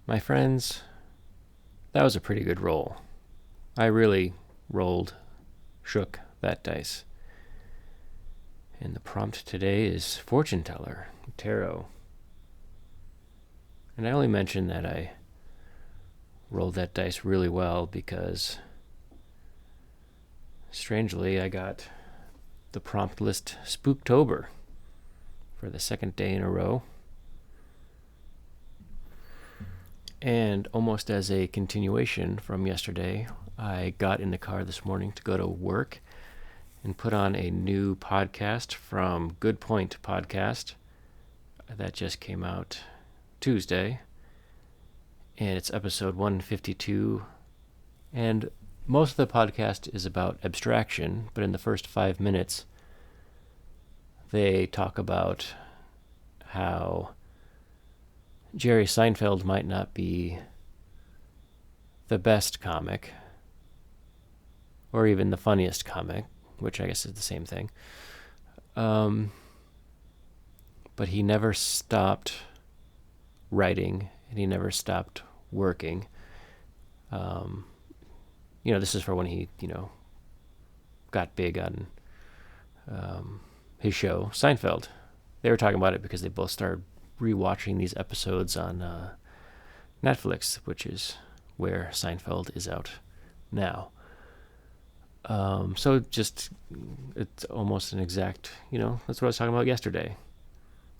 My friends, that was a pretty good roll. I really shook that dice. And the prompt today is Fortune Teller, Tarot. And I only mention that I rolled that dice really well because, strangely, I got the prompt list Spooktober for the second day in a row. And almost as a continuation from yesterday, I got in the car this morning to go to work and put on a new podcast from Good Point Podcast that just came out Tuesday. And it's episode 152. And most of the podcast is about abstraction, but in the first 5 minutes, they talk about how Jerry Seinfeld might not be the best comic, or even the funniest comic, which I guess is the same thing. But he never stopped writing, and he never stopped working. This is for when he, got big on his show, Seinfeld. They were talking about it because they both started rewatching these episodes on Netflix, which is where Seinfeld is out now. So it's almost an exact, that's what I was talking about yesterday.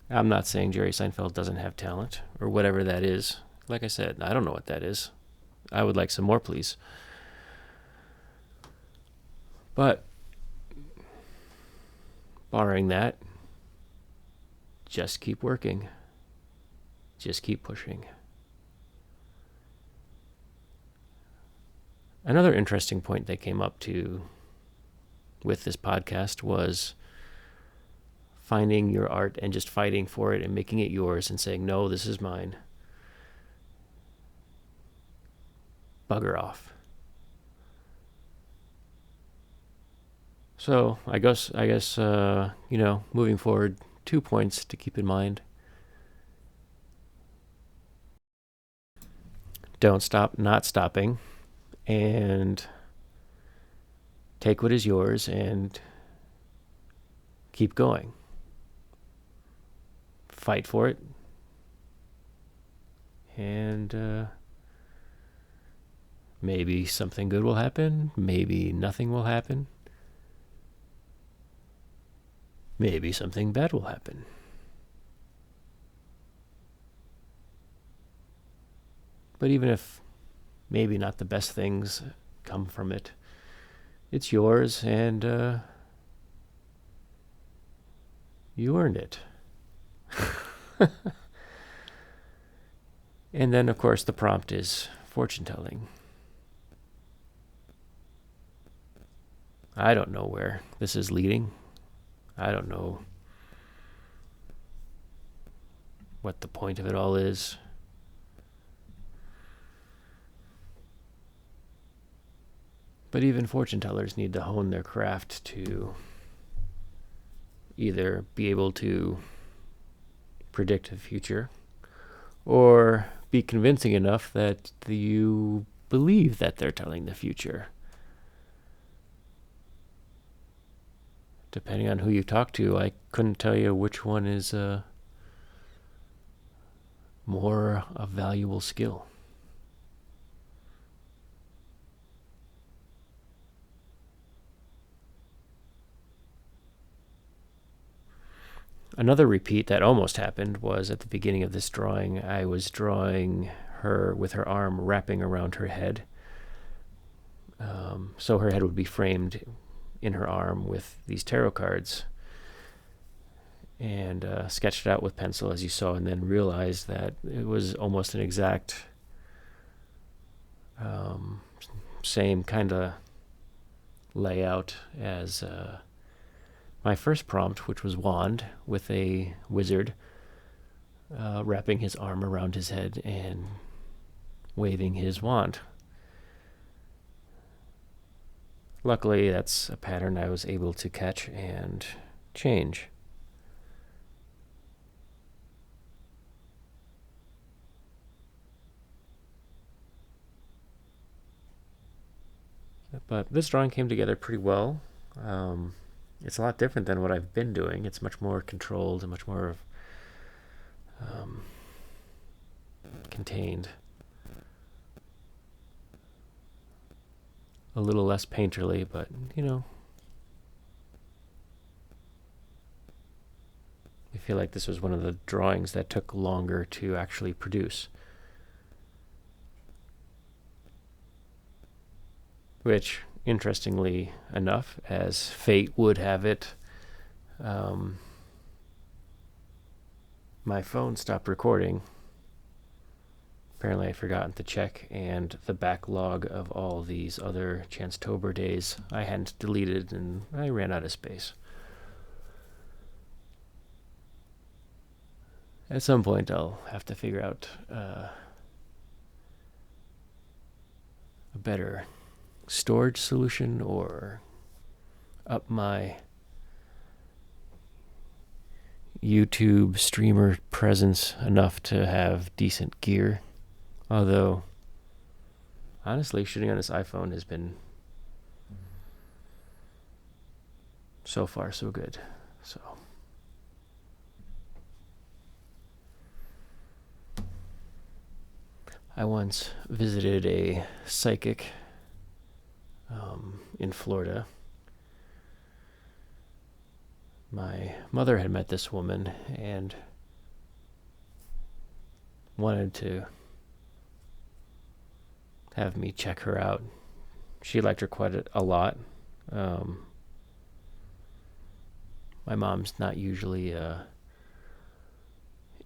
I'm not saying Jerry Seinfeld doesn't have talent or whatever that is. Like I said, I don't know what that is. I would like some more, please. But barring that, just keep working. Just keep pushing. Another interesting point they came up to with this podcast was finding your art and just fighting for it and making it yours and saying, no, this is mine. Bugger off. So I guess moving forward, 2 points to keep in mind. Don't stop not stopping, and take what is yours and keep going. Fight for it, and maybe something good will happen, maybe nothing will happen, maybe something bad will happen. But even if maybe not the best things come from it, it's yours, and you earned it. And then, of course, the prompt is fortune telling. I don't know where this is leading. I don't know what the point of it all is. But even fortune tellers need to hone their craft to either be able to predict the future or be convincing enough that you believe that they're telling the future. Depending on who you talk to, I couldn't tell you which one is more a valuable skill. Another repeat that almost happened was at the beginning of this drawing. I was drawing her with her arm wrapping around her head. So her head would be framed in her arm with these tarot cards, and sketched it out with pencil, as you saw, and then realized that it was almost an exact same kind of layout as my first prompt, which was wand with a wizard wrapping his arm around his head and waving his wand. Luckily, that's a pattern I was able to catch and change. But this drawing came together pretty well. It's a lot different than what I've been doing. It's much more controlled and much more contained. A little less painterly, but, I feel like this was one of the drawings that took longer to actually produce. Which, interestingly enough, as fate would have it, my phone stopped recording. Apparently I'd forgotten to check, and the backlog of all these other Chancetober days I hadn't deleted, and I ran out of space. At some point I'll have to figure out a better storage solution or up my YouTube streamer presence enough to have decent gear. Although, honestly, shooting on this iPhone has been so far so good. So I once visited a psychic in Florida. My mother had met this woman and wanted to have me check her out. She liked her quite a lot. My mom's not usually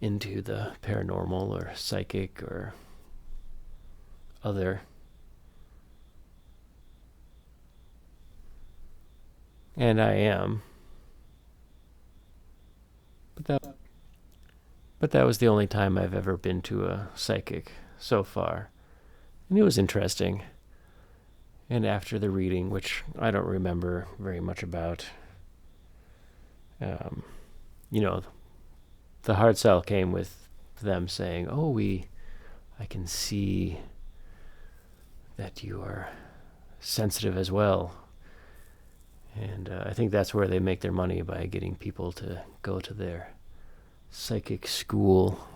into the paranormal or psychic or other. And I am. But that was the only time I've ever been to a psychic so far. And it was interesting. And after the reading, which I don't remember very much about, the hard sell came with them saying, I can see that you are sensitive as well. And I think that's where they make their money, by getting people to go to their psychic school.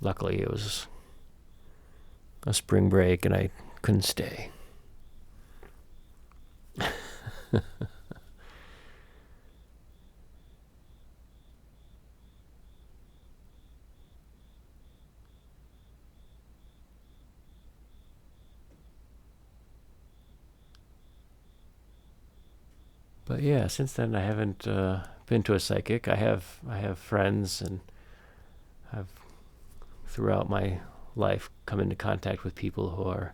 Luckily, it was a spring break and I couldn't stay. But yeah, since then I haven't been to a psychic. I have friends, and I've throughout my life come into contact with people who are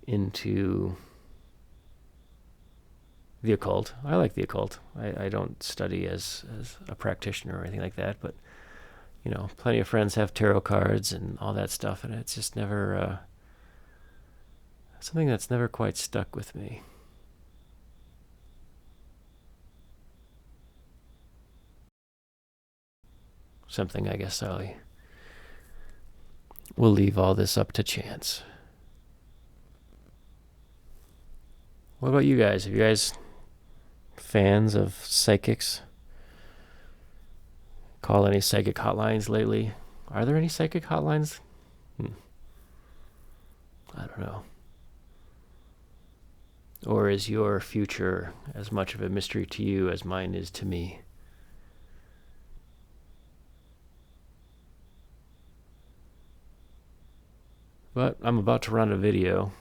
into the occult. I like the occult. I don't study as a practitioner or anything like that, but plenty of friends have tarot cards and all that stuff, and it's just never something that's never quite stuck with me. Something I guess I will leave all this up to chance. What about you guys? Are you guys fans of psychics? Call any psychic hotlines lately? Are there any psychic hotlines? I don't know. Or is your future as much of a mystery to you as mine is to me? But I'm about to run a video.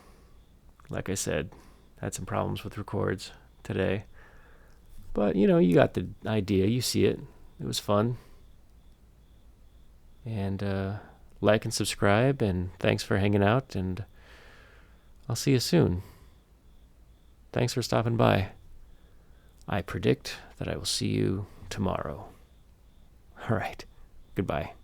Like I said, had some problems with records today. But, you got the idea. You see it. It was fun. And like and subscribe, and thanks for hanging out, and I'll see you soon. Thanks for stopping by. I predict that I will see you tomorrow. All right. Goodbye.